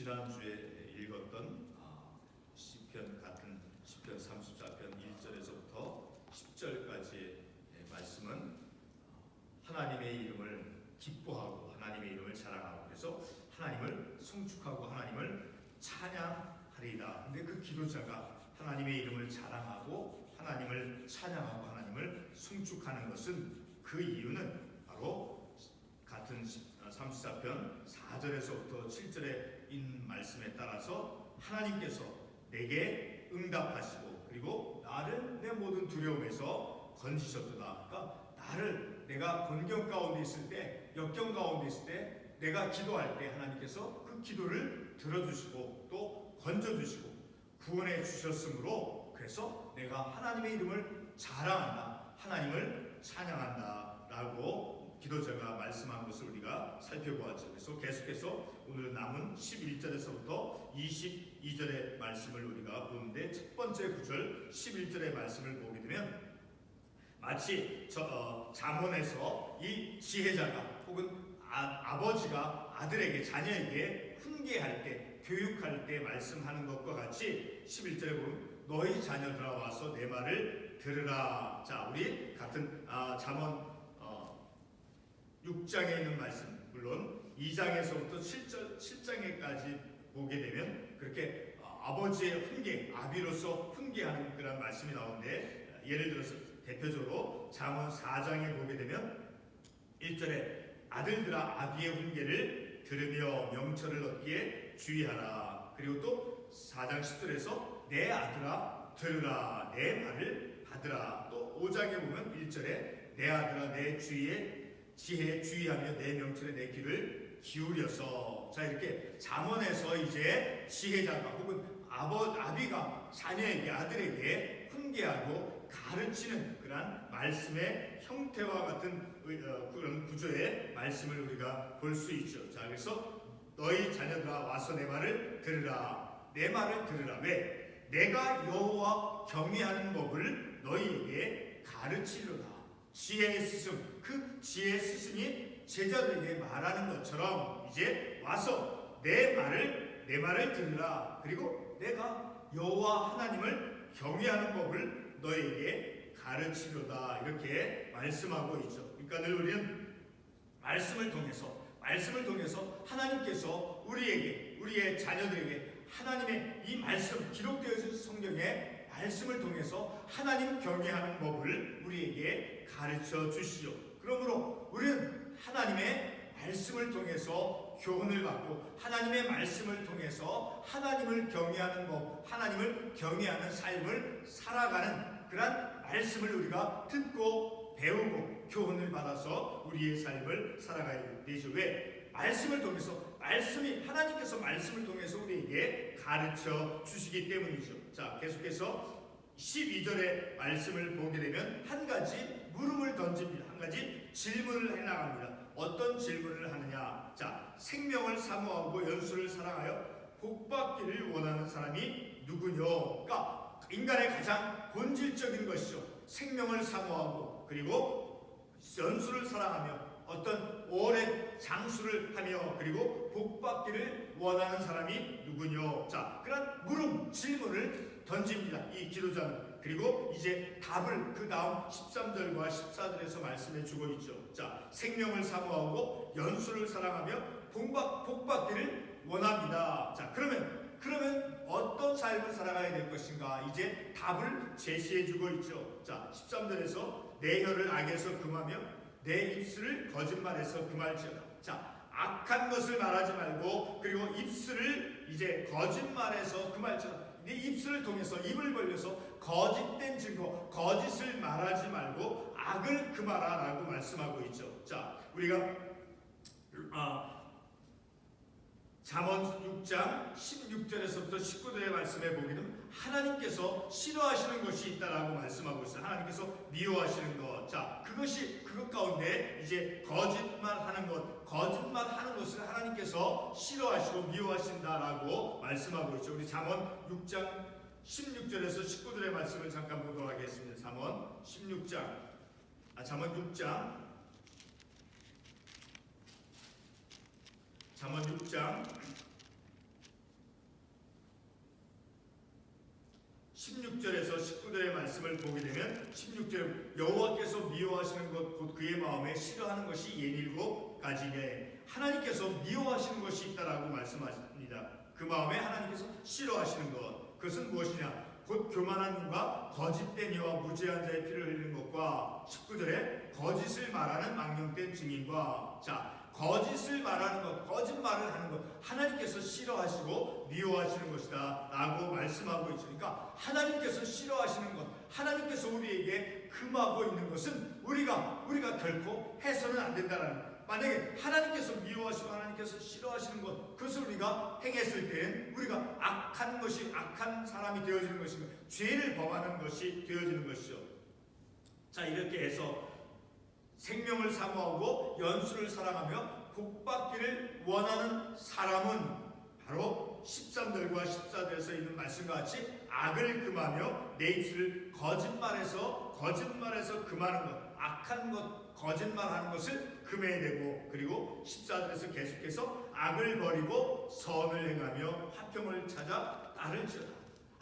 지난주에 읽었던 시편 같은 시편 34편 1절에서부터 10절까지의 말씀은 하나님의 이름을 기뻐하고 하나님의 이름을 자랑하고 그래서 하나님을 송축하고 하나님을 찬양하리이다. 근데 그 기도자가 하나님의 이름을 자랑하고 하나님을 찬양하고 하나님을 송축하는 것은 그 이유는 바로 같은 34편 4절에서부터 7절의 인 말씀에 따라서 하나님께서 내게 응답하시고 그리고 나를 내 모든 두려움에서 건지셨도다. 그러니까 나를 내가 곤경 가운데 있을 때, 역경 가운데 있을 때, 내가 기도할 때 하나님께서 그 기도를 들어주시고 또 건져주시고 구원해 주셨으므로 그래서 내가 하나님의 이름을 자랑한다, 하나님을 찬양한다 라고 기도자가 말씀한 것을 우리가 살펴보았죠. 그래서 계속해서 오늘 남은 11절에서부터 22절의 말씀을 우리가 보는데 첫 번째 구절 11절의 말씀을 보게 되면 마치 잠언에서 이 지혜자가 혹은 아버지가 아들에게 자녀에게 훈계할 때 교육할 때 말씀하는 것과 같이 11절에 보면 너희 자녀들아 와서 내 말을 들으라. 자, 우리 같은 잠언 6장에 있는 말씀, 물론 2장에서부터 7장에까지 보게 되면 그렇게 아버지의 훈계, 아비로서 훈계하는 그런 말씀이 나오는데 예를 들어서 대표적으로 잠언 4장에 보게 되면 1절에 아들들아 아비의 훈계를 들으며 명철을 얻기에 주의하라. 그리고 또 4장 10절에서 내 아들아 들으라 내 말을 받으라. 또 5장에 보면 1절에 내 아들아 내 지혜에 주의하며 내 명철에 내 귀를 기울여서. 자, 이렇게 잠언에서 이제 지혜자가 혹은 아비가 자녀에게 아들에게 훈계하고 가르치는 그런 말씀의 형태와 같은 그런 구조의 말씀을 우리가 볼 수 있죠. 자, 그래서 너희 자녀들아 와서 내 말을 들으라. 내 말을 들으라. 왜? 내가 여호와 경외하는 법을 너희에게 가르치리로다. 지혜의 스승, 그 지혜의 스승이 제자들에게 말하는 것처럼 이제 와서 내 말을 들으라. 그리고 내가 여호와 하나님을 경외하는 법을 너에게 가르치리로다. 이렇게 말씀하고 있죠. 그러니까 늘 우리는 말씀을 통해서 하나님께서 우리의 자녀들에게 하나님의 이 말씀, 기록되어진 성경의 말씀을 통해서 하나님 경외하는 법을 우리에게 가르쳐 주시죠. 그러므로 우리는 하나님의 말씀을 통해서 교훈을 받고 하나님의 말씀을 통해서 하나님을 경외하는 법, 하나님을 경외하는 삶을 살아가는 그런 말씀을 우리가 듣고 배우고 교훈을 받아서 우리의 삶을 살아가야 되죠. 왜? 말씀을 통해서 하나님께서 말씀을 통해서 우리에게 가르쳐 주시기 때문이죠. 자, 계속해서 12절의 말씀을 보게 되면 한 가지 물음을 던집니다. 한 가지 질문을 해나갑니다. 어떤 질문을 하느냐? 자, 생명을 사모하고 연수를 사랑하여 복받기를 원하는 사람이 누구뇨? 그러니까 인간의 가장 본질적인 것이죠. 생명을 사모하고 그리고 연수를 사랑하며 어떤 오랜 장수를 하며 그리고 복받기를 원하는 사람이 누구뇨? 자, 그런 질문을 던집니다. 이 기도자는. 그리고 이제 답을 그 다음 13절과 14절에서 말씀해 주고 있죠. 자, 생명을 사모하고 연수를 사랑하며 복받기를 원합니다. 자, 그러면 어떤 삶을 살아가야 될 것인가? 이제 답을 제시해 주고 있죠. 자, 13절에서 내 혀를 악에서 금하며 내 입술을 거짓말에서 금할지어다. 자, 악한 것을 말하지 말고 그리고 입술을 이제 거짓말에서 금할지어다. 네 입술을 통해서 입을 벌려서 거짓된 증거, 거짓을 말하지 말고 악을 금하라라고 말씀하고 있죠. 자, 우리가 잠언 6장 16절에서부터 19절의 말씀에 보게 되면 하나님께서 싫어하시는 것이 있다라고 말씀하고 있어요. 하나님께서 미워하시는 것. 자, 그것 가운데 이제 거짓말하는 것을 하나님께서 싫어하시고 미워하신다라고 말씀하고 있죠. 우리 잠언 6장 16절에서 19절의 말씀을 잠깐 보도록 하겠습니다. 잠언 6장 19절의 말씀을 보게 되면 16절 여호와께서 미워하시는 것 곧 그의 마음에 싫어하는 것이 67가지네. 하나님께서 미워하시는 것이 있다라고 말씀하십니다. 그 마음에 하나님께서 싫어하시는 것, 그것은 무엇이냐? 곧 교만한 눈과 거짓된 이와 무죄한 자의 피를 흘리는 것과 19절에 거짓을 말하는 망령된 증인과, 자, 거짓을 말하는 것, 거짓말을 하는 것, 하나님께서 싫어하시고 미워하시는 것이다 라고 말씀하고 있죠. 그러니까 하나님께서 싫어하시는 것, 하나님께서 우리에게 금하고 있는 것은 우리가 결코 해서는 안 된다라는 것. 만약에 하나님께서 미워하시고 하나님께서 싫어하시는 것, 그것을 우리가 행했을 때는 우리가 악한 것이, 악한 사람이 되어지는 것이고 죄를 범하는 것이 되어지는 것이죠. 자, 이렇게 해서 생명을 사모하고 연수를 사랑하며 복받기를 원하는 사람은 바로 13절과 14절에서 있는 말씀과 같이 악을 금하며 내 입술을 거짓말에서 금하는 것, 악한 것, 거짓말하는 것을 금해내고, 그리고 14절에서 계속해서 악을 버리고 선을 행하며 화평을 찾아 따를지어다.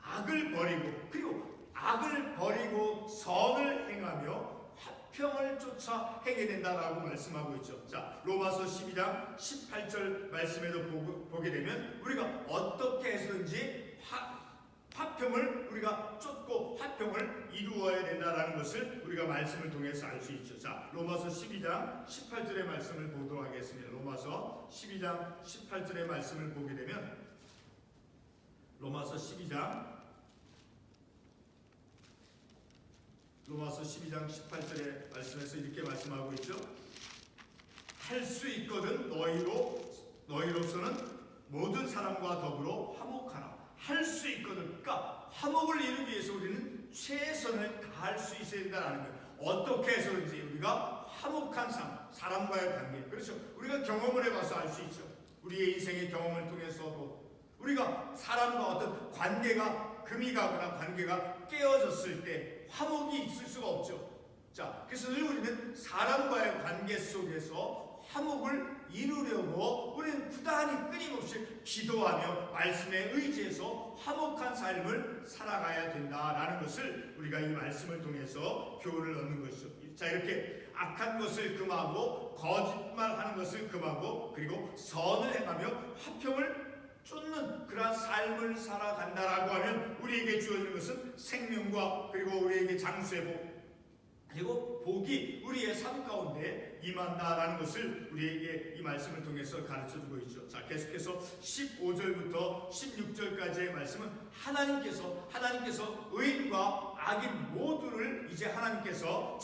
악을 버리고, 그리고 악을 버리고 선을 행하며 화평을 쫓아 행해야 된다라고 말씀하고 있죠. 자, 로마서 12장 18절 말씀에도 보게 되면 우리가 어떻게 해서든지 화평을 우리가 쫓고 화평을 이루어야 된다라는 것을 우리가 말씀을 통해서 알 수 있죠. 자, 로마서 12장 18절의 말씀을 보도록 하겠습니다. 로마서 12장 18절의 말씀을 보게 되면 로마서 12장 18절의 말씀에서 이렇게 말씀하고 있죠. 할 수 있거든 너희로서는 모든 사람과 더불어 화목하라. 할 수 있거든. 그러니까 화목을 이루기 위해서 우리는 최선을 다할 수 있어야 된다는 거예요. 어떻게 해서든지 우리가 화목한 사람과의 관계, 그렇죠. 우리가 경험을 해봐서 알 수 있죠. 우리의 인생의 경험을 통해서도 우리가 사람과 어떤 관계가 금이 가거나 관계가 깨어졌을 때 화목이 있을 수가 없죠. 자, 그래서 늘 우리는 사람과의 관계 속에서 화목을 이루려고 우리는 부단히 끊임없이 기도하며 말씀에 의지해서 화목한 삶을 살아가야 된다라는 것을 우리가 이 말씀을 통해서 교훈을 얻는 것이죠. 자, 이렇게 악한 것을 금하고 거짓말하는 것을 금하고 그리고 선을 행하며 화평을 쫓는 그러한 삶을 살아간다라고 하면 우리에게 주어지는 것은 생명과 그리고 우리에게 장수의 복, 그리고 복이 우리의 삶 가운데 임한다라는 것을 우리에게 이 말씀을 통해서 가르쳐주고 있죠. 자, 계속해서 15절부터 16절까지의 말씀은 하나님께서 의인과 악인 모두를 이제 하나님께서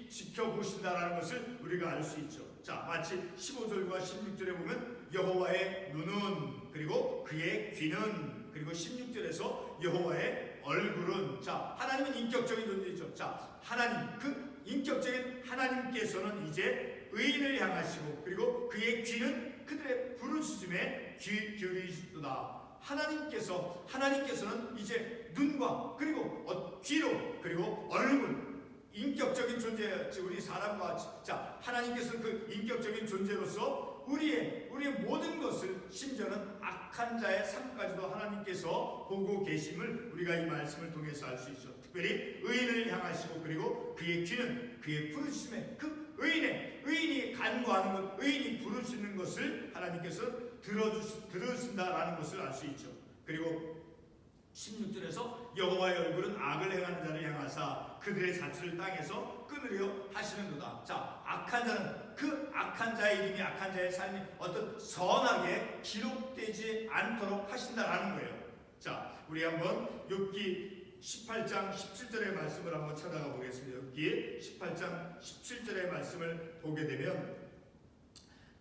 지켜보신다라는 것을 우리가 알 수 있죠. 자, 마치 15절과 16절에 보면 여호와의 눈은, 그리고 그의 귀는, 그리고 16절에서 여호와의 얼굴은, 자, 하나님은 인격적인 존재이죠. 자, 하나님, 그 인격적인 하나님께서는 이제 의인을 향하시고, 그리고 그의 귀는 그들의 부르짖음에 귀 기울이시도다. 하나님께서는 이제 눈과 그리고 귀로 그리고 얼굴, 인격적인 존재, 우리 사람과 같이, 자, 하나님께서는 그 인격적인 존재로서 우리의 모든 것을, 심지어는 악한 자의 삶까지도 하나님께서 보고 계심을 우리가 이 말씀을 통해서 알 수 있죠. 특별히 의인을 향하시고 그리고 그의 귀는 그의 부르심에, 그 의인이 간구하는 것, 의인이 부르시는 것을 하나님께서 들으신다라는 것을 알 수 있죠. 그리고 16절에서 여호와의 얼굴은 악을 행하는 자를 향하사 그들의 자취를 땅에서 끊으려 하시는도다. 자, 악한 자는, 그 악한 자의 이름이, 악한 자의 삶이 어떤 선하게 기록되지 않도록 하신다라는 거예요. 자, 우리 한번 욥기 18장 17절의 말씀을 한번 찾아가 보겠습니다. 욥기 18장 17절의 말씀을 보게 되면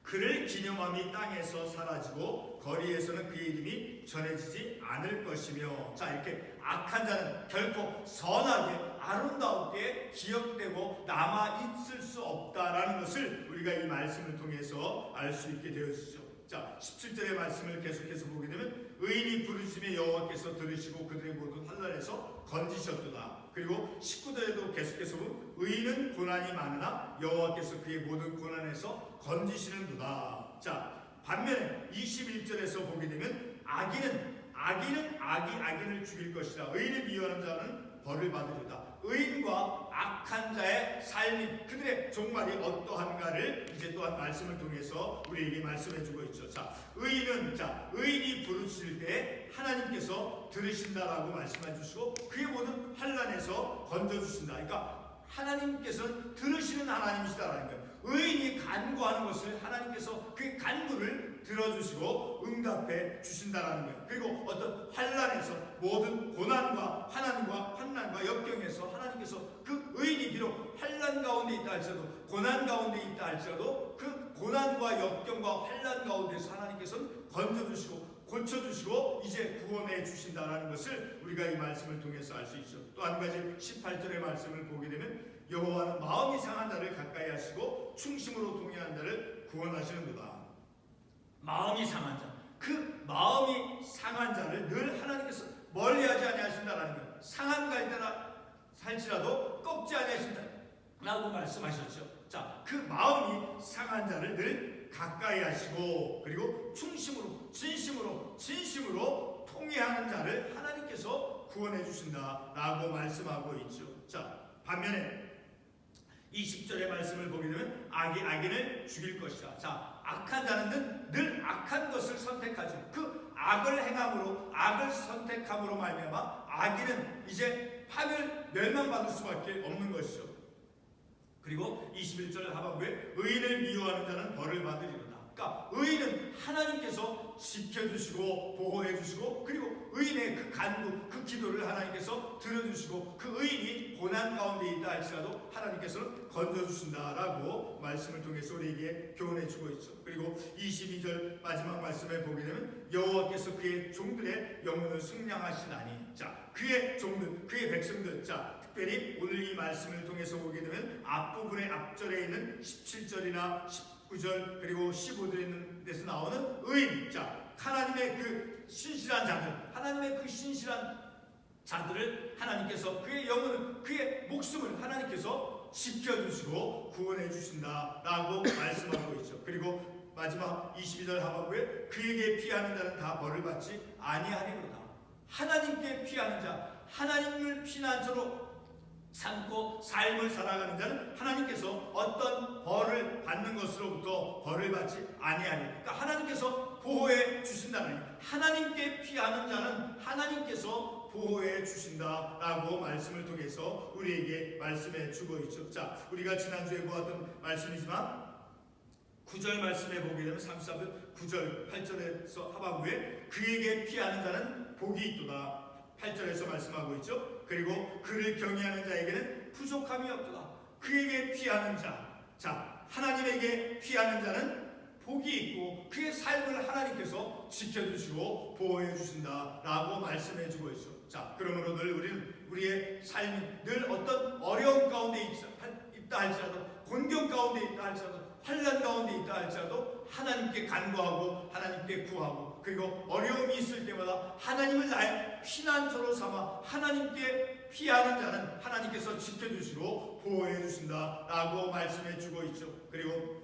그를 기념함이 땅에서 사라지고 거리에서는 그의 이름이 전해지지 않을 것이며, 자, 이렇게 악한 자는 결코 선하게 아름답게 기억되고 남아있을 수 없다라는 것을 우리가 이 말씀을 통해서 알 수 있게 되었죠. 자, 17절의 말씀을 계속해서 보게 되면 의인이 부르짖음에 여호와께서 들으시고 그들의 모든 환난에서 건지셨도다. 그리고 19절에도 계속해서 의인은 고난이 많으나 여호와께서 그의 모든 고난에서 건지시는도다. 자, 반면에 21절에서 보게 되면 악인은 악인을 죽일 것이라. 의인을 미워하는 자는 벌을 받으리로다. 의인과 악한 자의 삶이 그들의 종말이 어떠한가를 이제 또한 말씀을 통해서 우리에게 말씀해주고 있죠. 자, 의인이 부르실 때 하나님께서 들으신다라고 말씀해 주시고 그의 모든 환난에서 건져주신다. 그러니까 하나님께서는 들으시는 하나님이시다라는 거예요. 의인이 간구하는 것을 하나님께서 그 간구를 들어주시고 응답해 주신다라는 거예요. 그리고 어떤 환난에서 모든 고난과 환난과 역경에서 하나님께서 그 의인이 비록 환난 가운데 있다 할지라도 고난 가운데 있다 할지라도 그 고난과 역경과 환난 가운데서 하나님께서는 건져주시고 고쳐주시고 이제 구원해 주신다라는 것을 우리가 이 말씀을 통해서 알 수 있죠. 또 한 가지 18절의 말씀을 보게 되면 여호와는 마음이 상한 자를 가까이 하시고 충심으로 동의하는 자를 구원하시는도다. 마음이 상한 자, 그 마음이 상한 자를 늘 하나님께서 멀리하지 아니하신다라는 것. 상한 갈대라 할지라도 꺾지 아니하신다라고 말씀하셨죠. 자, 그 마음이 상한 자를 늘 가까이 하시고 그리고 충심으로 진심으로 통회하는 자를 하나님께서 구원해 주신다라고 말씀하고 있죠. 자, 반면에 20절의 말씀을 보게 되면 악인을 죽일 것이다. 자, 악한 자는 늘 악한 것을 선택하죠. 그 악을 행함으로 악을 선택함으로 말미암아 악인은 이제 멸망받을 수밖에 없는 것이죠. 그리고 21절 하반부에 의인을 미워하는 자는 벌을 받으리로다. 그러니까 의인은 하나님께서 지켜주시고 보호해주시고 그리고 의인의 그 간구 그 기도를 하나님께서 들어주시고 그 의인이 고난 가운데 있다 할지라도 하나님께서는 건져주신다라고 말씀을 통해서 우리에게 교훈해주고 있죠. 그리고 22절 마지막 말씀에 보게 되면 여호와께서 그의 종들의 영혼을 승량하시나니 자 그의 종들 그의 백성들 자 특별히 오늘 이 말씀을 통해서 보게 되면 앞부분의 앞절에 있는 17절이나 19절 그리고 15절에 있는 데서 나오는 의인 자 하나님의 그 신실한 자들을 하나님께서 그의 영혼을 그의 목숨을 하나님께서 지켜주시고 구원해 주신다라고 말씀하고 있죠. 그리고 마지막 22절 하반부에 그에게 피하는 자는 다 벌을 받지 아니하리로다. 하나님께 피하는 자 하나님을 피난처로 삼고 삶을 살아가는 자는 하나님께서 어떤 벌을 받는 것으로부터 벌을 받지 아니하리. 그러니까 하나님께서 보호해 주신다는 하나님께 피하는 자는 하나님께서 보호해 주신다라고 말씀을 통해서 우리에게 말씀해 주고 있죠. 자, 우리가 지난주에 보았던 말씀이지만 9절 말씀에 보게 되면 34절 9절 8절에서 하반부에 그에게 피하는 자는 복이 있도다. 8절에서 말씀하고 있죠. 그리고 그를 경외하는 자에게는 부족함이 없도다. 그에게 피하는 자 하나님에게 피하는 자는 복이 있고 그의 삶을 하나님께서 지켜주시고 보호해 주신다라고 말씀해주고 있죠. 자, 그러므로 늘 우리는 우리의 삶이 늘 어떤 어려움 가운데 있다 할지라도 곤경 가운데 있다 할지라도 환난 가운데 있다 할지라도 하나님께 간구하고 하나님께 구하고 그리고 어려움이 있을 때마다 하나님을 나의 피난처로 삼아 하나님께 피하는 자는 하나님께서 지켜주시고 보호해 주신다라고 말씀해 주고 있죠. 그리고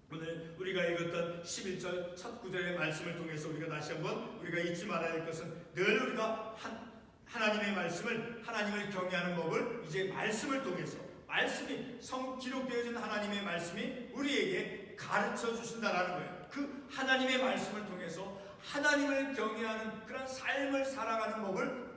오늘 우리가 읽었던 11절 첫 구절의 말씀을 통해서 우리가 다시 한번 우리가 잊지 말아야 할 것은 늘 우리가 하나님의 말씀을 하나님을 경외하는 법을 이제 말씀을 통해서 말씀이 기록되어진 하나님의 말씀이 우리에게 가르쳐 주신다라는 거예요. 그 하나님의 말씀을 통해서 하나님을 경외하는 그런 삶을 살아가는 법을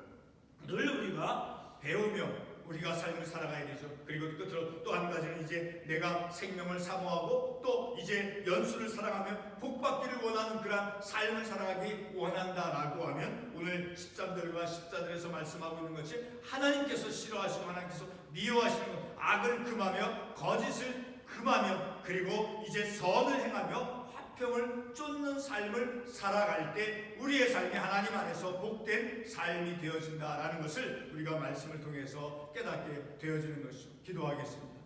늘 우리가 배우며 우리가 삶을 살아가야 되죠. 그리고 끝으로 또 한 가지는 이제 내가 생명을 사모하고 또 이제 연수를 살아가며 복받기를 원하는 그런 삶을 살아가기 원한다라고 하면 오늘 13절과 14절에서 말씀하고 있는 것이 하나님께서 싫어하시고 하나님께서 미워하시는 것 악을 금하며 거짓을 금하며 그리고 이제 선을 행하며 화평을 쫓는 삶을 살아갈 때 우리의 삶이 하나님 안에서 복된 삶이 되어진다라는 것을 우리가 말씀을 통해서 깨닫게 되어지는 것이죠. 기도하겠습니다.